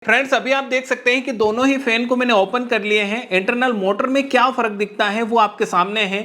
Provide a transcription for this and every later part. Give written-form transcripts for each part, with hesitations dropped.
Friends अभी आप देख सकते हैं कि दोनों ही फैन को मैंने ओपन कर लिए हैं। इंटरनल मोटर में क्या फर्क दिखता है वो आपके सामने है।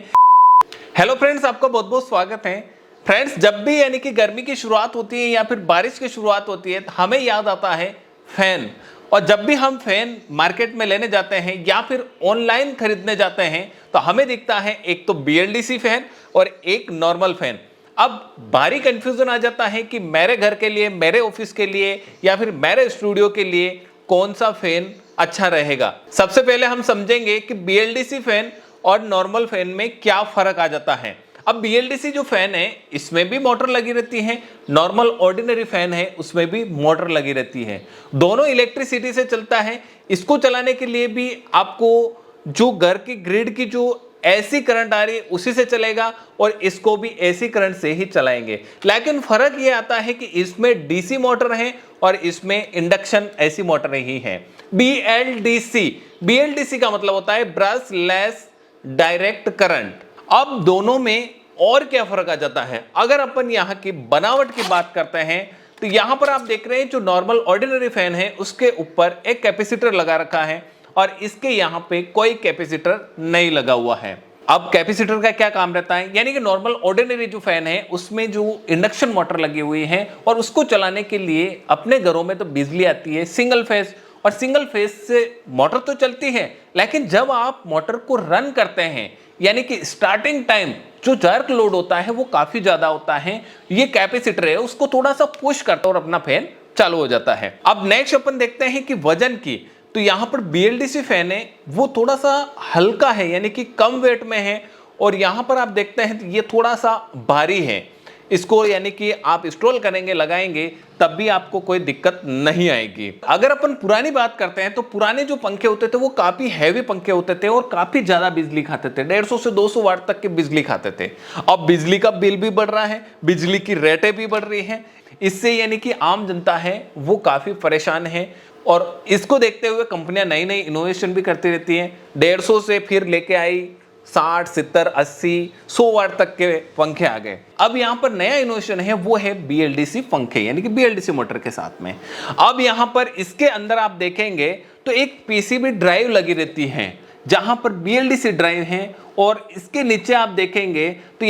हेलो फ्रेंड्स, आपका बहुत बहुत स्वागत है। फ्रेंड्स जब भी यानी कि गर्मी की शुरुआत होती है या फिर बारिश की शुरुआत होती है हमें याद आता है फैन। और जब भी हम फैन मार्केट में लेने जाते हैं या फिर ऑनलाइन खरीदने जाते हैं तो हमें दिखता है एक तो BLDC फैन और एक नॉर्मल फैन। अब भारी कंफ्यूजन आ जाता है कि मेरे घर के लिए, मेरे ऑफिस के लिए या फिर मेरे स्टूडियो के लिए कौन सा फैन अच्छा रहेगा। सबसे पहले हम समझेंगे कि BLDC फैन और नॉर्मल फैन में क्या फर्क आ जाता है। अब BLDC जो फैन है इसमें भी मोटर लगी रहती है, नॉर्मल ऑर्डिनरी फैन है उसमें भी मोटर लगी रहती है। दोनों इलेक्ट्रिसिटी से चलता है। इसको चलाने के लिए भी आपको जो घर की ग्रिड की जो एसी करंट आ रही है उसी से चलेगा और इसको भी एसी करंट से ही चलाएंगे। लेकिन फर्क ये आता है कि इसमें डीसी मोटर है और इसमें इंडक्शन एसी मोटर ही है। BLDC का मतलब होता है ब्रशलेस डायरेक्ट करंट। अब दोनों में और क्या फर्क आ जाता है, अगर अपन यहां की बनावट की बात करते हैं तो यहां पर आप देख रहे हैं जो नॉर्मल ऑर्डिनरी फैन है उसके ऊपर एक कैपेसिटर लगा रखा है और इसके यहां पे कोई कैपेसिटर नहीं लगा हुआ है। अब कैपेसिटर का क्या काम रहता है, यानी कि नॉर्मल ऑर्डिनरी जो फैन है उसमें जो इंडक्शन मोटर लगी हुई है और उसको चलाने के लिए अपने घरों में तो बिजली आती है सिंगल फेज, और सिंगल फेज से मोटर तो चलती है लेकिन जब आप मोटर को रन करते हैं यानी कि स्टार्टिंग टाइम जो जर्क लोड होता है वो काफी ज्यादा होता है। ये कैपेसिटर है उसको थोड़ा सा पुश करता है और अपना फैन चालू हो जाता है। अब नेक्स्ट अपन देखते हैं कि वजन की, तो यहां पर BLDC फैन है वो थोड़ा सा हल्का है यानी कि कम वेट में है और यहां पर आप देखते हैं तो ये थोड़ा सा भारी है। इसको यानी कि आप इंस्टॉल करेंगे, लगाएंगे तब भी आपको कोई दिक्कत नहीं आएगी। अगर अपन पुरानी बात करते हैं तो पुराने जो पंखे होते थे वो काफी हैवी पंखे होते थे और काफी ज्यादा बिजली खाते थे, 150 से 200 वाट तक की बिजली खाते थे। अब बिजली का बिल भी बढ़ रहा है, बिजली की रेटें भी बढ़ रही हैं, इससे यानी कि आम जनता है वो काफी परेशान है। और इसको देखते हुए कंपनियां नई नई इनोवेशन भी करती रहती हैं। 150 से फिर लेके आई 60, 70, 80, 100 वाट तक के पंखे आ गए। अब यहां पर नया इनोवेशन है वो है BLDC पंखे यानी कि BLDC मोटर के साथ में। अब यहां पर इसके अंदर आप देखेंगे तो एक PCB ड्राइव लगी रहती है जहां पर BLDC ड्राइव है और इसके नीचे आप देखेंगे तो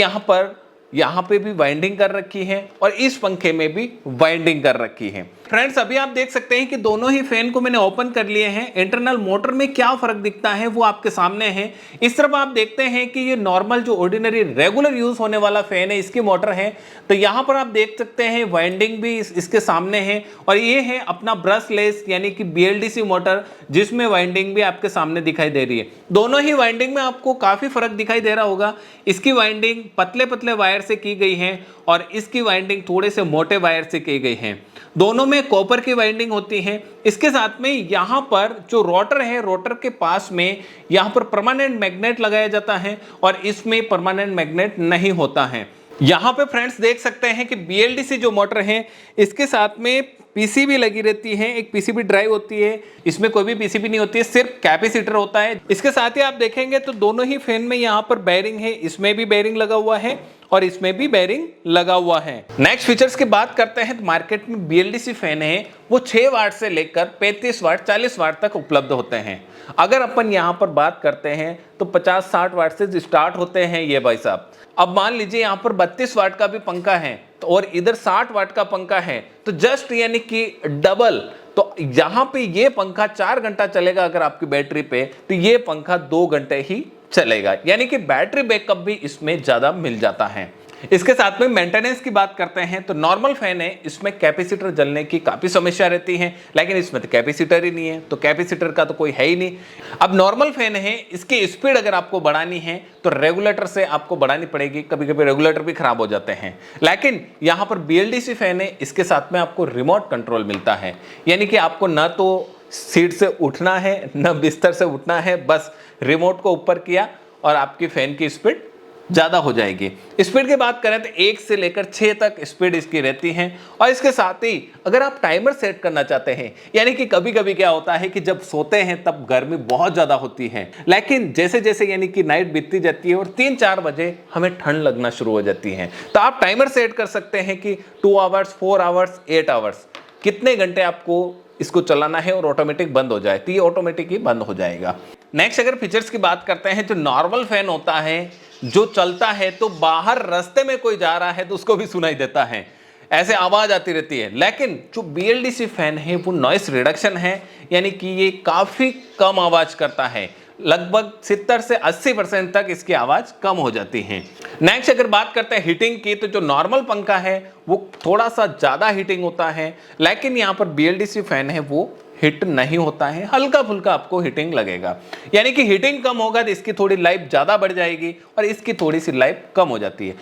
यहां पे भी वाइंडिंग कर रखी है और इस पंखे में भी वाइंडिंग कर रखी है। फ्रेंड्स अभी आप देख सकते हैं कि दोनों ही फैन को मैंने ओपन कर लिए हैं। इंटरनल मोटर में क्या फर्क दिखता है वो आपके सामने है। इस तरफ आप देखते हैं कि ये नॉर्मल जो ऑर्डिनरी रेगुलर यूज होने वाला फैन है इसकी मोटर है, तो यहां पर आप देख सकते हैं वाइंडिंग भी इसके सामने है और ये है अपना ब्रशलेस यानी कि BLDC मोटर जिसमें वाइंडिंग भी आपके सामने दिखाई दे रही है। दोनों ही वाइंडिंग में आपको काफी फर्क दिखाई दे रहा होगा। इसकी वाइंडिंग पतले पतले वायर से की गई है और इसकी वाइंडिंग थोड़े से मोटे वायर से की गई है। दोनों में कॉपर की वाइंडिंग होती है। इसके साथ में यहां पर जो रोटर है, रोटर के पास में यहां पर परमानेंट मैग्नेट लगाया जाता है और इसमें परमानेंट मैग्नेट नहीं होता है। यहां पे फ्रेंड्स देख सकते हैं कि BLDC जो मोटर है इसके साथ में PCB लगी रहती है, एक PCB ड्राइव होती है। इसमें कोई भी PCB नहीं होती है, सिर्फ कैपेसिटर होता है। इसके साथ ही आप देखेंगे तो दोनों ही फैन में यहाँ पर बेयरिंग है, इसमें भी बेयरिंग लगा हुआ है और इसमें भी बेयरिंग लगा हुआ है। नेक्स्ट फीचर्स की बात करते हैं तो मार्केट में BLDC फैन है वो 6 वाट से लेकर 35 वाट 40 वाट तक उपलब्ध होते हैं। अगर अपन यहाँ पर बात करते हैं तो 50-60 वाट से स्टार्ट होते हैं ये भाई साहब। अब मान लीजिए यहाँ पर 32 वाट का भी पंखा है तो और इधर 60 वाट का पंखा है तो जस्ट यानी कि डबल। तो यहाँ पे ये पंखा 4 घंटा चलेगा अगर आपकी बैटरी पे, तो ये पंखा 2 घंटे ही चलेगा, यानी कि बैटरी बैकअप भी इसमें ज्यादा मिल जाता है। इसके साथ में मेंटेनेंस की बात करते हैं तो नॉर्मल फैन है इसमें कैपेसिटर जलने की काफी समस्या रहती है लेकिन इसमें तो कैपेसिटर ही नहीं है, तो कैपेसिटर का तो कोई है ही नहीं। अब नॉर्मल फैन है इसकी स्पीड अगर आपको बढ़ानी है तो रेगुलेटर से आपको बढ़ानी पड़ेगी, कभी कभी रेगुलेटर भी खराब हो जाते हैं। लेकिन यहां पर BLDC फैन है इसके साथ में आपको रिमोट कंट्रोल मिलता है, यानी कि आपको ना तो सीट से उठना है न बिस्तर से उठना है, बस रिमोट को ऊपर किया और आपकी फैन की स्पीड ज्यादा हो जाएगी। स्पीड की बात करें तो 1 से लेकर 6 तक स्पीड इसकी रहती है और इसके साथ ही अगर आप टाइमर सेट करना चाहते हैं, यानी कि कभी कभी क्या होता है कि जब सोते हैं तब गर्मी बहुत ज्यादा होती है लेकिन जैसे जैसे यानी कि नाइट बीतती जाती है और 3-4 बजे हमें ठंड लगना शुरू हो जाती है, तो आप टाइमर सेट कर सकते हैं कि 2 आवर्स, 4 आवर्स, 8 आवर्स, कितने घंटे आपको इसको चलाना है और ऑटोमेटिक बंद हो जाए, तो ये ऑटोमेटिक ही बंद हो जाएगा। नेक्स्ट अगर फीचर्स की बात करते हैं, जो नॉर्मल फैन होता है जो चलता है तो बाहर रास्ते में कोई जा रहा है तो उसको भी सुनाई देता है, ऐसे आवाज आती रहती है। लेकिन जो BLDC फैन है वो नॉइस रिडक्शन है, यानी कि ये काफी कम आवाज करता है, लगभग 70 से 80% तक इसकी आवाज कम हो जाती है। नेक्स्ट अगर बात करते हैं हीटिंग की, तो जो नॉर्मल पंखा है वो थोड़ा सा ज्यादा हीटिंग होता है, लेकिन यहाँ पर BLDC फैन है वो हिट नहीं होता है, हल्का फुल्का आपको हीटिंग लगेगा। यानी कि हीटिंग कम होगा तो इसकी थोड़ी लाइफ ज्यादा बढ़ जाएगी और इसकी थोड़ी सी लाइफ कम हो जाती है।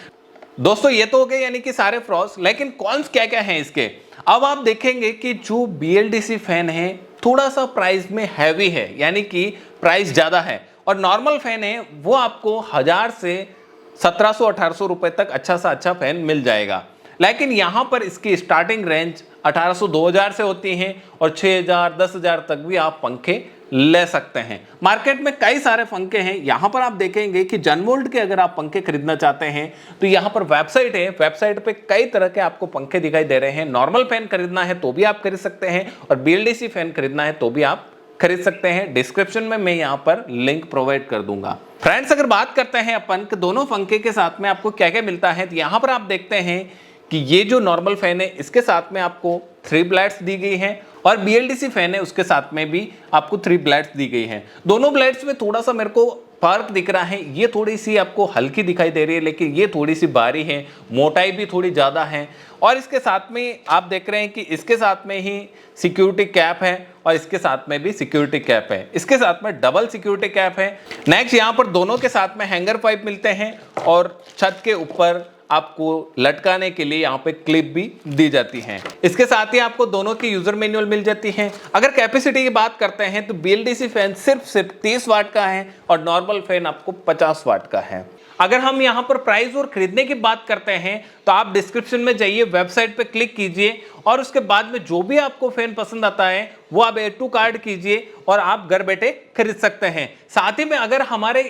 दोस्तों ये तो हो गए यानी कि सारे फ्रॉस, लेकिन कॉन्स क्या क्या हैं इसके। अब आप देखेंगे कि जो BLDC फैन है थोड़ा सा प्राइस में हैवी है, यानी कि प्राइस ज्यादा है, और नॉर्मल फैन है वो आपको 1000 से 1700-1800 रुपए तक अच्छा सा अच्छा फैन मिल जाएगा। लेकिन यहां पर इसकी स्टार्टिंग रेंज 1800-2000 से होती है और 6000-10,000 तक भी आप पंखे ले सकते हैं। मार्केट में कई सारे पंखे हैं। यहां पर आप देखेंगे कि जनवोल्ट के अगर आप पंखे खरीदना चाहते हैं तो यहां पर वेबसाइट है, वेबसाइट पे कई तरह के आपको पंखे दिखाई दे रहे हैं। नॉर्मल फैन खरीदना है तो भी आप खरीद सकते हैं और BLDC फैन खरीदना है तो भी आप खरीद सकते हैं। डिस्क्रिप्शन में मैं यहां पर लिंक प्रोवाइड कर दूंगा। फ्रेंड्स अगर बात करते हैं अपन कि दोनों पंखे के साथ में आपको क्या क्या मिलता है, तो यहां पर आप देखते हैं कि ये जो नॉर्मल फैन है इसके साथ में आपको 3 ब्लेड्स दी गई हैं और BLDC फैन है उसके साथ में भी आपको 3 ब्लेड्स दी गई हैं। दोनों ब्लेड्स में थोड़ा सा मेरे को फर्क दिख रहा है, ये थोड़ी सी आपको हल्की दिखाई दे रही है लेकिन ये थोड़ी सी भारी है, मोटाई भी थोड़ी ज़्यादा है। और इसके साथ में आप देख रहे हैं कि इसके साथ में ही सिक्योरिटी कैप है और इसके साथ में भी सिक्योरिटी कैप है, इसके साथ में डबल सिक्योरिटी कैप है। नेक्स्ट यहाँ पर दोनों के साथ में हैंगर पाइप मिलते हैं और छत के ऊपर आपको लटकाने के लिए यहाँ पे क्लिप भी दी जाती है। इसके साथ ही आपको दोनों की यूजर मैनुअल मिल जाती है। अगर कैपेसिटी की बात करते हैं तो BLDC फैन सिर्फ 30 वाट का है और नॉर्मल फैन आपको 50 वाट का है। अगर हम यहाँ पर प्राइस और खरीदने की बात करते हैं तो आप डिस्क्रिप्शन में जाइए, वेबसाइट पे क्लिक कीजिए और उसके बाद में जो भी आपको फैन पसंद आता है वो आप एड टू कार्ट कीजिए और आप घर बैठे खरीद सकते हैं। साथ ही में अगर हमारे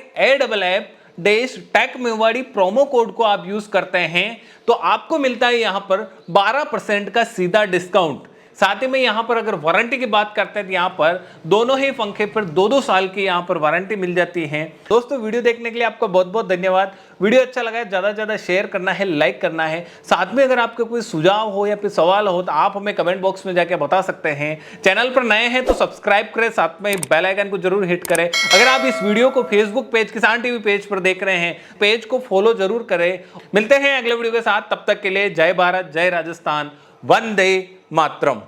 @टेक-मेवाड़ी प्रोमो कोड को आप यूज करते हैं तो आपको मिलता है यहां पर 12% का सीधा डिस्काउंट। साथ ही में यहां पर अगर वारंटी की बात करते हैं तो यहां पर दोनों ही पंखे पर 2-2 साल की यहां पर वारंटी मिल जाती है। दोस्तों वीडियो देखने के लिए आपका बहुत बहुत धन्यवाद। वीडियो अच्छा लगा है ज्यादा से ज्यादा शेयर करना है, लाइक करना है। साथ में अगर आपके कोई सुझाव हो या फिर सवाल हो तो आप हमें कमेंट बॉक्स में जाके बता सकते हैं। चैनल पर नए हैं तो सब्सक्राइब करें, साथ में बेल आइकन को जरूर हिट करें। अगर आप इस वीडियो को फेसबुक पेज किसान टीवी पेज पर देख रहे हैं, पेज को फॉलो जरूर करें। मिलते हैं अगले वीडियो के साथ, तब तक के लिए जय भारत, जय राजस्थान, वंदे मातरम।